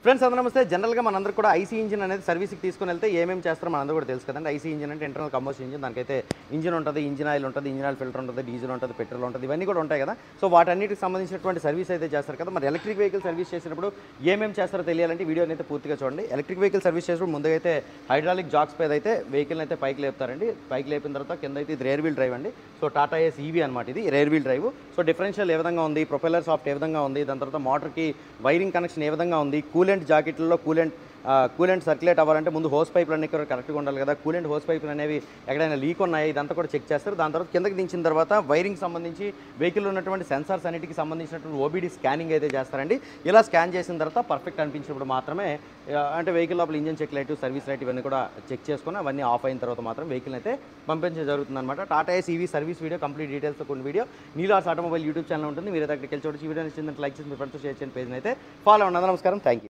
Friends అందరూ నమస్తే. జనరల్గా మనందరూ కూడా ఐసీ ఇంజిన్ అనేది సర్వీస్కి తీసుకుని వెళ్తే ఏమేమి చేస్తారో మనందరూ కూడా తెలుసు కదండి. ఐసీ ఇంజిన్ అంటే ఇంటర్నల్ కంబషన్ ఇంజిన్. దానికైతే ఇంజిన్ ఉంటుంది, ఇంజిన్ ఆయిల్ ఉంటుంది, ఇంజిన్ ఆయిల్ ఫిల్టర్ ఉంటుంది, డీజిల్ ఉంటుంది, పెట్రోల్ ఉంటుంది, ఇవన్నీ కూడా ఉంటాయి కదా. సో వాటన్నిటికి సంబంధించినటువంటి సర్వీస్ అయితే చేస్తారు కదా. మరి ఎలక్ట్రిక్ వెహికల్ సర్వీస్ చేసినప్పుడు ఏమేమి చేస్తారో తెలియాలంటే వీడియోని అయితే పూర్తిగా చూడండి. ఎలక్ట్రిక్ వెహికల్ సర్వీస్ చేసినప్పుడు ముందుగా అయితే హైడ్రాలిక్ జాక్స్ పై అయితే వెహికల్ని అయితే పైకి లేపుతారండి. పైకి లేపిన తర్వాత కింద అయితే ఇది రేర్ వీల్ డ్రైవ్ అండి. సో టాటా ఏస్ ఈవీ అనమాట, ఇది rear wheel drive. So differential ఏ విధంగా ఉంది, ప్రొపెల్లర్ సాఫ్ట్ ఏ విధంగా ఉంది, దాని తర్వాత మోటార్కి వైరింగ్ కనెక్షన్ ఏ విధంగా ఉంది, కూలెంట్ జాకెట్లలో కూలెంట్ సర్క్యులేట్ అవ్వాలంటే ముందు హోస్ పైపులు అన్నీ కూడా కరెక్ట్గా ఉండాలి కదా. కూలెంట్ హోస్ పైపులు అనేవి ఎక్కడైనా లీక్ ఉన్నాయా ఇదంతా కూడా చెక్ చేస్తారు. దాని తర్వాత కిందకి దించిన తర్వాత వైరింగ్ సంబంధించి వెహికల్లో ఉన్నటువంటి సెన్సార్స్ అన్నిటికి సంబంధించినటువంటి ఓబీడీ స్కానింగ్ అయితే చేస్తారండి. ఇలా స్కాన్ చేసిన తర్వాత పర్ఫెక్ట్ అనిపించినప్పుడు మాత్రమే అంటే వెహికల్ లోపల engine check light, service light ఇవన్నీ కూడా చెక్ చేసుకుని అవన్నీ ఆఫ్ అయిన తర్వాత మాత్రం వెహికల్ అయితే పంపించడం జరుగుతుంది అనమాట. Tata Ace EV service video complete details కొన్ని వీడియో నీలార్స్ ఆటోమొబైల్ యూట్యూబ్ ఛానల్ ఉంటుంది. మీరు అక్కడికి వెళ్ళి చూడొచ్చు. వీడియో నచ్చిందంటే లైక్ చేసి మీ ఫ్రెండ్స్ షేర్ చేయండి, పేజ్ని అయితే ఫాలో అవ్వండి. నమస్కారం, థ్యాంక్ యూ.